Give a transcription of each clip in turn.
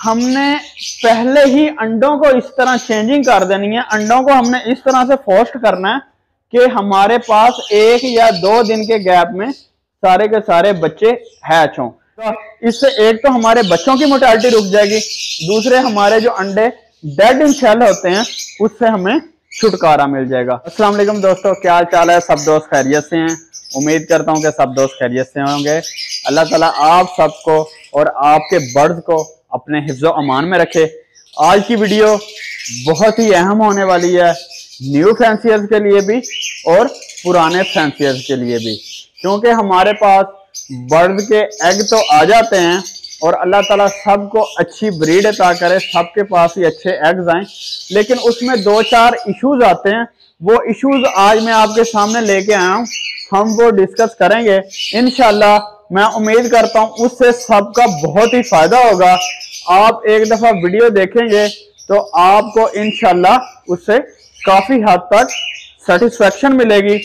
हमने पहले ही अंडों को इस तरह चेंजिंग कर देनी है। अंडों को हमने इस तरह से फोस्ट करना है कि हमारे पास 1 या 2 दिन के गैप में सारे के सारे बच्चे हैच हों। तो इससे एक तो हमारे बच्चों की मोर्टेलिटी रुक जाएगी, दूसरे हमारे जो अंडे डेड इन शेल होते हैं उससे हमें छुटकारा मिल जाएगा। अस्सलाम वालेकुम दोस्तों, क्या हाल चाल है? सब दोस्त खैरियत से हैं? उम्मीद करता हूं कि सब दोस्त खैरियत से होंगे। अल्लाह ताला आप सबको और आपके बर्ड्स को अपने हिफ्ज़ो अमान में रखे। आज की वीडियो बहुत ही अहम होने वाली है, न्यू फैंसियर्स के लिए भी और पुराने फैंसियर्स के लिए भी, क्योंकि हमारे पास बर्ड के एग तो आ जाते हैं और अल्लाह ताला सबको अच्छी ब्रीड अता करे, सबके पास ही अच्छे एग्स आए, लेकिन उसमें 2-4 इश्यूज आते हैं। वो इश्यूज आज मैं आपके सामने लेके आया हूँ, हम वो डिस्कस करेंगे इंशाल्लाह। मैं उम्मीद करता हूँ उससे सबका बहुत ही फायदा होगा। आप एक दफा वीडियो देखेंगे तो आपको इंशाल्लाह उससे काफी हद तक सेटिस्फेक्शन मिलेगी।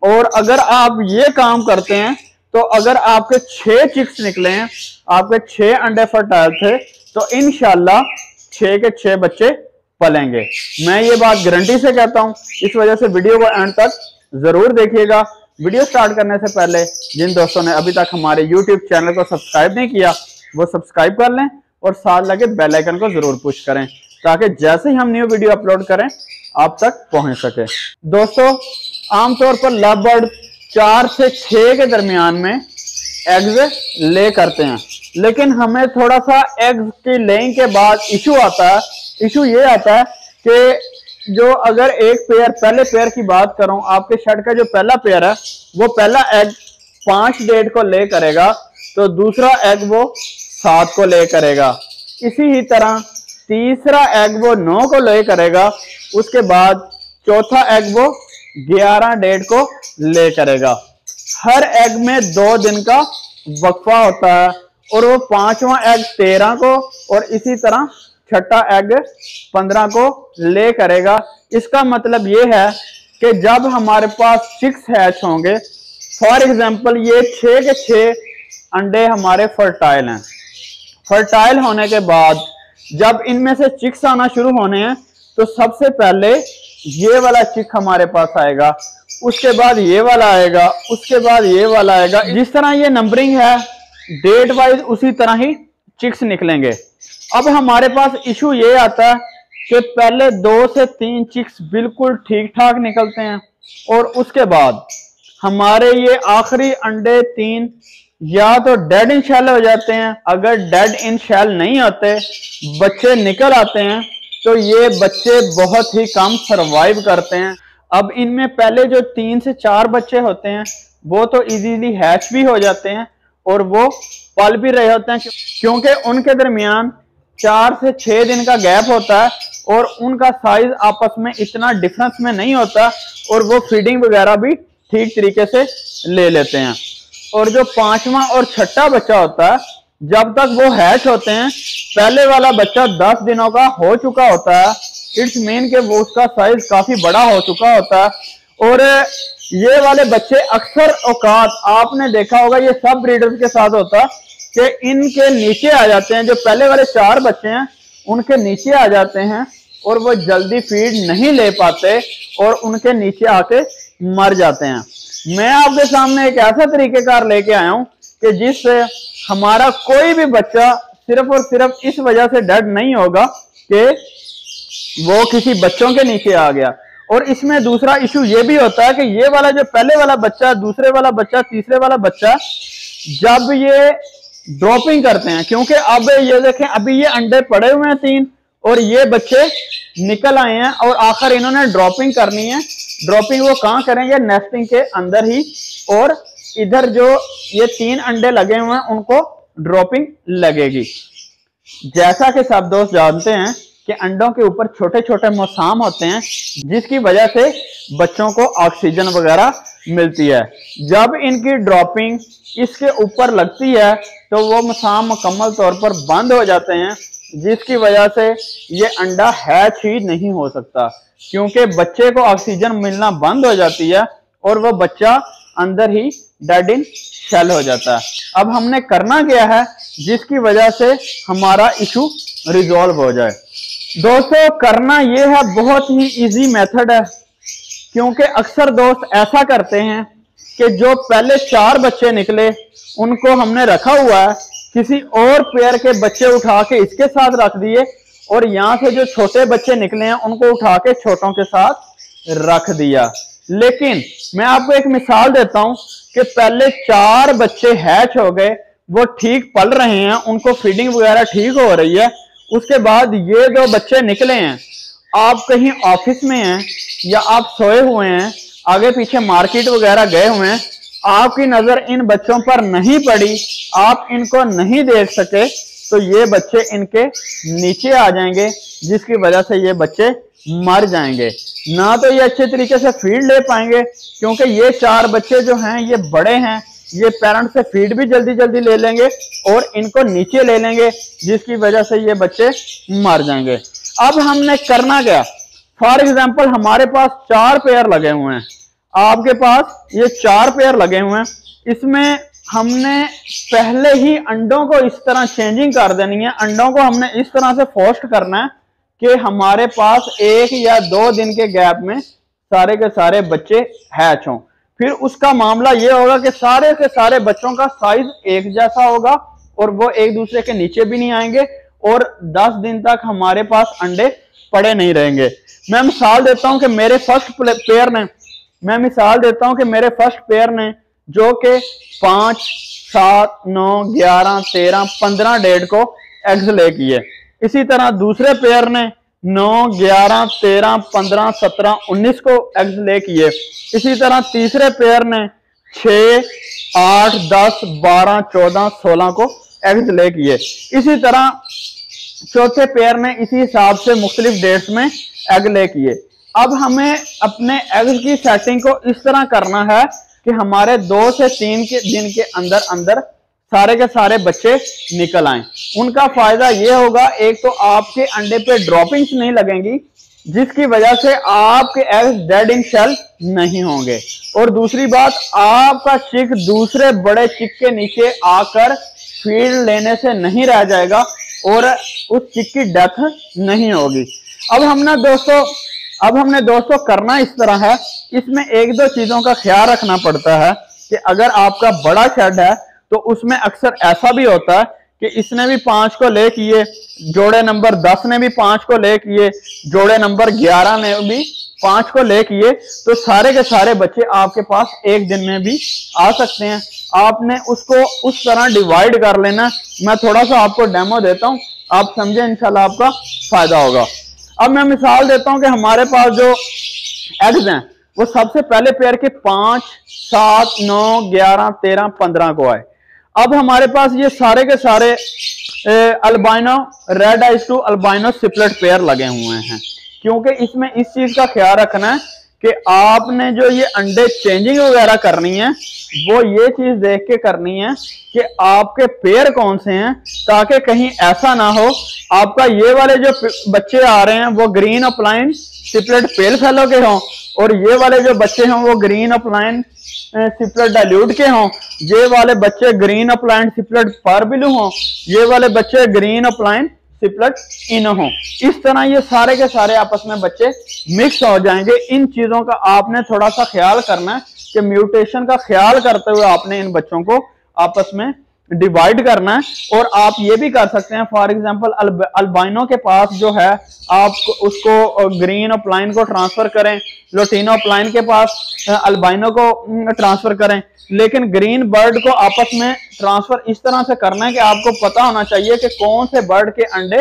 और अगर आप ये काम करते हैं तो अगर आपके 6 चिक्स निकले हैं, आपके 6 अंडे फर्टाइल थे, तो इंशाल्लाह 6 के 6 बच्चे पलेंगे। मैं ये बात गारंटी से कहता हूं, इस वजह से वीडियो को एंड तक जरूर देखिएगा। वीडियो स्टार्ट करने से पहले जिन दोस्तों ने अभी तक हमारे यूट्यूब चैनल को सब्सक्राइब नहीं किया वो सब्सक्राइब कर लें और साथ लगे बेल आइकन को जरूर पुश करें, ताकि जैसे ही हम न्यू वीडियो अपलोड करें आप तक पहुंच सके। दोस्तों, आमतौर पर लव बर्ड 4 से 6 के दरमियान में एग्स ले करते हैं, लेकिन हमें थोड़ा सा एग्स की लेइंग के बाद इशू आता है। इशू ये आता है कि जो अगर एक पेयर, पहले पेयर की बात करूं, आपके शर्ट का जो पहला पेयर है वो पहला एग 5 डेट को ले करेगा, तो दूसरा एग वो 7 को ले करेगा। इसी ही तरह तीसरा एग वो 9 को ले करेगा, उसके बाद चौथा एग वो 11 डेट को ले करेगा। हर एग में 2 दिन का वक्फा होता है और वो 5वां एग 13 को और इसी तरह छठा एग 15 को ले करेगा। इसका मतलब ये है कि जब हमारे पास 6 हैच होंगे, फॉर एग्जांपल ये 6 के 6 अंडे हमारे फर्टाइल हैं। फर्टाइल होने के बाद जब इनमें से चिक्स आना शुरू होने हैं तो सबसे पहले ये वाला चिक हमारे पास आएगा, उसके बाद ये वाला आएगा, उसके बाद ये वाला आएगा। जिस तरह ये नंबरिंग है डेट वाइज उसी तरह ही चिक्स निकलेंगे। अब हमारे पास इशू ये आता है कि पहले 2 से 3 चिक्स बिल्कुल ठीक ठाक निकलते हैं और उसके बाद हमारे ये आखिरी अंडे 3 या तो डेड इन शेल हो जाते हैं। अगर डेड इन शेल नहीं होते, बच्चे निकल आते हैं, तो ये बच्चे बहुत ही कम सरवाइव करते हैं। अब इनमें पहले जो 3 से 4 बच्चे होते हैं वो तो इजीली हैच भी हो जाते हैं और वो पल भी रहे होते हैं, क्योंकि उनके दरमियान 4 से 6 दिन का गैप होता है और उनका साइज आपस में इतना डिफरेंस में नहीं होता और वो फीडिंग वगैरह भी ठीक तरीके से ले लेते हैं। और जो 5वां और छठा बच्चा होता है, जब तक वो हैच होते हैं, पहले वाला बच्चा 10 दिनों का हो चुका होता है। इट्स मीन के वो उसका साइज काफी बड़ा हो चुका होता है। और ये वाले बच्चे अक्सर औकात आपने देखा होगा, ये सब ब्रीडर्स के साथ होता है कि इनके नीचे आ जाते हैं। जो पहले वाले 4 बच्चे हैं उनके नीचे आ जाते हैं और वो जल्दी फीड नहीं ले पाते और उनके नीचे आके मर जाते हैं। मैं आपके सामने एक ऐसा तरीकेकार लेके आया हूं कि जिससे हमारा कोई भी बच्चा सिर्फ और सिर्फ इस वजह से डेड नहीं होगा कि वो किसी बच्चों के नीचे आ गया। और इसमें दूसरा इशू ये भी होता है कि ये वाला जो पहले वाला बच्चा, दूसरे वाला बच्चा, तीसरे वाला बच्चा, जब ये ड्रॉपिंग करते हैं, क्योंकि अब ये देखें अभी ये अंडे पड़े हुए हैं 3 और ये बच्चे निकल आए हैं और आखिर इन्होंने ड्रॉपिंग करनी है। ड्रॉपिंग वो कहाँ करेंगे? नेस्टिंग के अंदर ही। और इधर जो ये 3 अंडे लगे हुए हैं उनको ड्रॉपिंग लगेगी। जैसा कि सब दोस्त जानते हैं कि अंडों के ऊपर छोटे छोटे मसाम होते हैं, जिसकी वजह से बच्चों को ऑक्सीजन वगैरह मिलती है। जब इनकी ड्रॉपिंग इसके ऊपर लगती है तो वो मसाम मुकम्मल तौर पर बंद हो जाते हैं, जिसकी वजह से ये अंडा हैच ही नहीं हो सकता, क्योंकि बच्चे को ऑक्सीजन मिलना बंद हो जाती है और वो बच्चा अंदर ही डेड इन शेल हो जाता है। अब हमने करना क्या है जिसकी वजह से हमारा इशू रिजॉल्व हो जाए। दोस्तों करना ये है, बहुत ही इजी मेथड है, क्योंकि अक्सर दोस्त ऐसा करते हैं कि जो पहले 4 बच्चे निकले उनको हमने रखा हुआ है, किसी और पेयर के बच्चे उठा के इसके साथ रख दिए और यहां से जो छोटे बच्चे निकले हैं उनको उठा के छोटों के साथ रख दिया। लेकिन मैं आपको एक मिसाल देता हूं कि पहले 4 बच्चे हैच हो गए, वो ठीक पल रहे हैं, उनको फीडिंग वगैरह ठीक हो रही है। उसके बाद ये जो बच्चे निकले हैं, आप कहीं ऑफिस में हैं या आप सोए हुए हैं, आगे पीछे मार्केट वगैरह गए हुए हैं, आपकी नजर इन बच्चों पर नहीं पड़ी, आप इनको नहीं देख सके, तो ये बच्चे इनके नीचे आ जाएंगे, जिसकी वजह से ये बच्चे मर जाएंगे। ना तो ये अच्छे तरीके से फीड ले पाएंगे, क्योंकि ये 4 बच्चे जो हैं ये बड़े हैं, ये पेरेंट से फीड भी जल्दी जल्दी ले लेंगे और इनको नीचे ले लेंगे, जिसकी वजह से ये बच्चे मर जाएंगे। अब हमने करना क्या, फॉर एग्जाम्पल हमारे पास 4 पेयर लगे हुए हैं, आपके पास ये 4 पेयर लगे हुए हैं, इसमें हमने पहले ही अंडों को इस तरह चेंजिंग कर देनी है। अंडों को हमने इस तरह से फोस्ट करना है कि हमारे पास 1 या 2 दिन के गैप में सारे के सारे बच्चे हैच हों। फिर उसका मामला ये होगा कि सारे के सारे बच्चों का साइज एक जैसा होगा और वो एक दूसरे के नीचे भी नहीं आएंगे और 10 दिन तक हमारे पास अंडे पड़े नहीं रहेंगे। मैं मिसाल देता हूं कि मेरे फर्स्ट पेयर ने जो कि 5, 7, 9, 11, 13, 15 डेट को एग्स ले किए। इसी तरह दूसरे पेयर ने 9, 11, 13, 15, 17, 19 को एग्स ले किए। इसी तरह तीसरे पेयर ने 6, 8, 10, 12, 14, 16 को एग्स ले किए। इसी तरह चौथे पेयर ने इसी हिसाब से मुख्तलिफ डेट्स में एग ले किए। अब हमें अपने एग्स की सेटिंग को इस तरह करना है कि हमारे 2 से 3 के दिन के अंदर अंदर सारे के सारे बच्चे निकल आए। उनका फायदा ये होगा, एक तो आपके अंडे पे ड्रॉपिंग्स नहीं लगेंगी, जिसकी वजह से आपके एग्स डेड इन शेल नहीं होंगे, और दूसरी बात आपका चिक दूसरे बड़े चिक के नीचे आकर फीड लेने से नहीं रह जाएगा और उस चिक की डेथ नहीं होगी। अब हमने दोस्तों करना इस तरह है, इसमें 1-2 चीजों का ख्याल रखना पड़ता है कि अगर आपका बड़ा शेड है तो उसमें अक्सर ऐसा भी होता है कि इसने भी 5 को ले किए, जोड़े नंबर 10 ने भी 5 को ले किए, जोड़े नंबर 11 ने भी 5 को ले किए, तो सारे के सारे बच्चे आपके पास एक दिन में भी आ सकते हैं। आपने उसको उस तरह डिवाइड कर लेना। मैं थोड़ा सा आपको डेमो देता हूं, आप समझे, इंशाल्लाह आपका फायदा होगा। अब मैं मिसाल देता हूं कि हमारे पास जो एग्स हैं वो सबसे पहले पेयर के 5, 7, 9, 11, 13, 15 को आए। अब हमारे पास ये सारे के सारे albino red eyes two albino सिपलेट पेयर लगे हुए हैं, क्योंकि इसमें इस चीज का ख्याल रखना है कि आपने जो ये अंडे चेंजिंग वगैरह करनी है वो ये चीज देख के करनी है कि आपके पेयर कौन से हैं, ताकि कहीं ऐसा ना हो आपका ये वाले जो बच्चे आ रहे हैं वो ग्रीन अपलाइन सिपलेट पेल फेलो के हों और ये वाले जो बच्चे हैं वो ग्रीन अपलाइन सिपलेट डाइल्यूट के हों, ये वाले बच्चे ग्रीन अपलाइन सिपलेट पारबिलू हों, ये वाले बच्चे ग्रीन अपलाइन सिपलेट इन हों। इस तरह ये सारे के सारे आपस में बच्चे मिक्स हो जाएंगे। इन चीजों का आपने थोड़ा सा ख्याल करना है कि म्यूटेशन का ख्याल करते हुए आपने इन बच्चों को आपस में डिवाइड करना है। और आप ये भी कर सकते हैं, फॉर एग्जांपल अल्बाइनो के पास जो है आप उसको ग्रीन अपलाइन को ट्रांसफर करें, लोटिनो अपलाइन के पास अल्बाइनो को ट्रांसफर करें, लेकिन ग्रीन बर्ड को आपस में ट्रांसफर इस तरह से करना है कि आपको पता होना चाहिए कि कौन से बर्ड के अंडे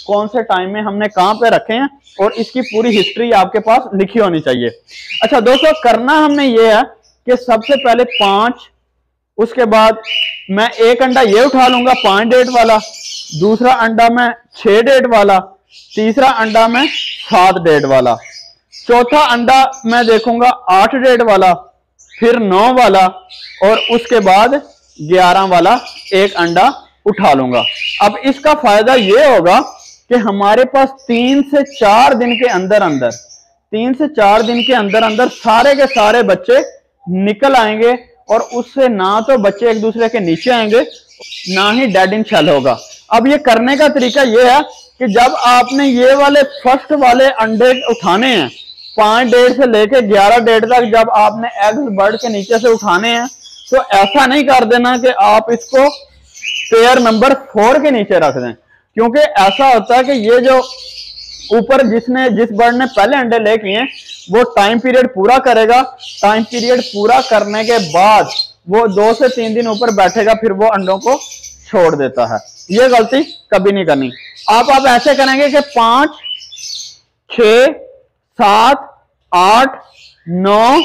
कौन से टाइम में हमने कहां पे रखे हैं और इसकी पूरी हिस्ट्री आपके पास लिखी होनी चाहिए। अच्छा दोस्तों, करना हमने ये है कि सबसे पहले 5, उसके बाद मैं एक अंडा ये उठा लूंगा 5 डेट वाला, दूसरा अंडा मैं 6 डेट वाला, तीसरा अंडा मैं 7 डेट वाला, चौथा अंडा मैं देखूंगा 8 डेट वाला, फिर 9 वाला और उसके बाद 11 वाला एक अंडा उठा लूंगा। अब इसका फायदा ये होगा कि हमारे पास 3 से 4 दिन के अंदर अंदर सारे के सारे बच्चे निकल आएंगे और उससे ना तो बच्चे एक दूसरे के नीचे आएंगे, ना ही डेड इन शेल होगा। अब ये करने का तरीका ये है कि जब आपने ये वाले फर्स्ट वाले अंडे उठाने हैं 5 डेढ़ से लेके 11 डेढ़ तक, जब आपने एग्स बर्ड के नीचे से उठाने हैं, तो ऐसा नहीं कर देना कि आप इसको पेयर नंबर 4 के नीचे रख दें, क्योंकि ऐसा होता है कि ये जो ऊपर जिस बर्ड ने पहले अंडे ले किए वो टाइम पीरियड पूरा करेगा। टाइम पीरियड पूरा करने के बाद वो 2 से 3 दिन ऊपर बैठेगा, फिर वो अंडों को छोड़ देता है। ये गलती कभी नहीं करनी। आप ऐसे करेंगे कि 5, 6, 7, 8, 9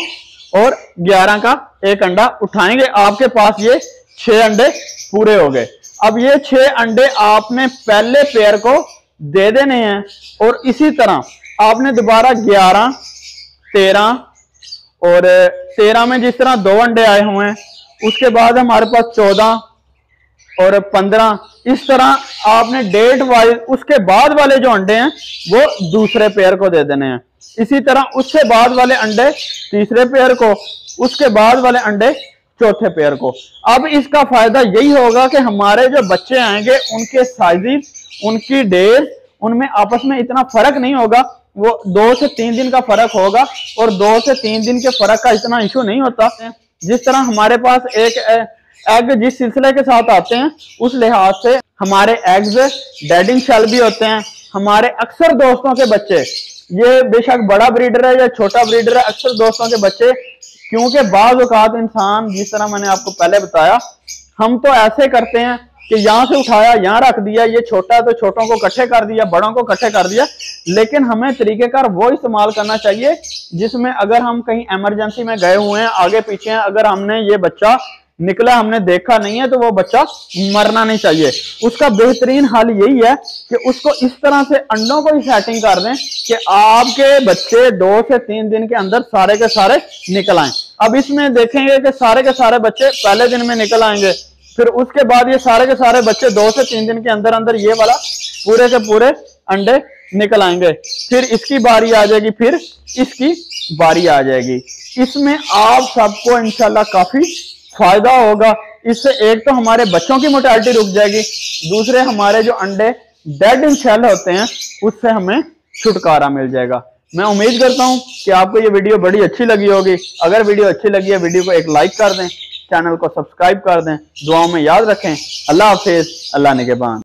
और 11 का एक अंडा उठाएंगे। आपके पास ये 6 अंडे पूरे हो गए। अब ये 6 अंडे आपने पहले पेयर को दे देने हैं और इसी तरह आपने दोबारा 11, 13 और 13 में जिस तरह 2 अंडे आए हुए हैं, उसके बाद हमारे पास 14 और 15, इस तरह आपने डेट वाइज उसके बाद वाले जो अंडे हैं वो दूसरे पेयर को दे देने हैं। इसी तरह उससे बाद वाले अंडे तीसरे पेयर को, उसके बाद वाले अंडे चौथे पेयर को। अब इसका फायदा यही होगा कि हमारे जो बच्चे आएंगे उनके साइज, उनकी डेज, उनमें आपस में इतना फर्क नहीं होगा। वो 2 से 3 दिन का फर्क होगा और 2 से 3 दिन के फर्क का इतना इशू नहीं होता। जिस तरह हमारे पास एक एग जिस सिलसिले के साथ आते हैं उस लिहाज से हमारे एग्स डेड इन शेल भी होते हैं। हमारे अक्सर दोस्तों के बच्चे, ये बेशक बड़ा ब्रीडर है या छोटा ब्रीडर है, अक्सर दोस्तों के बच्चे, क्योंकि बाज़ औक़ात इंसान, जिस तरह मैंने आपको पहले बताया, हम तो ऐसे करते हैं कि यहां से उठाया यहां रख दिया, ये छोटा है तो छोटों को इकट्ठे कर दिया, बड़ों को इकट्ठे कर दिया। लेकिन हमें तरीकेकार वो इस्तेमाल करना चाहिए जिसमें अगर हम कहीं इमरजेंसी में गए हुए हैं, आगे पीछे हैं, अगर हमने ये बच्चा निकला हमने देखा नहीं है, तो वो बच्चा मरना नहीं चाहिए। उसका बेहतरीन हल यही है कि उसको इस तरह से अंडों को ही सेटिंग कर दें कि आपके बच्चे 2 से 3 दिन के अंदर सारे के सारे निकल आए। अब इसमें देखेंगे कि सारे के सारे बच्चे पहले दिन में निकल आएंगे, फिर उसके बाद ये सारे के सारे बच्चे 2 से 3 दिन के अंदर अंदर ये वाला पूरे के पूरे अंडे निकल आएंगे। फिर इसकी बारी आ जाएगी, फिर इसकी बारी आ जाएगी। इसमें आप सबको इंशाल्लाह काफी फायदा होगा। इससे एक तो हमारे बच्चों की मोर्टेलिटी रुक जाएगी, दूसरे हमारे जो अंडे डेड इन शेल होते हैं उससे हमें छुटकारा मिल जाएगा। मैं उम्मीद करता हूं कि आपको ये वीडियो बड़ी अच्छी लगी होगी। अगर वीडियो अच्छी लगी है, वीडियो को एक लाइक कर दें, चैनल को सब्सक्राइब कर दें, दुआओं में याद रखें। अल्लाह हाफिज, अल्लाह निगहबान।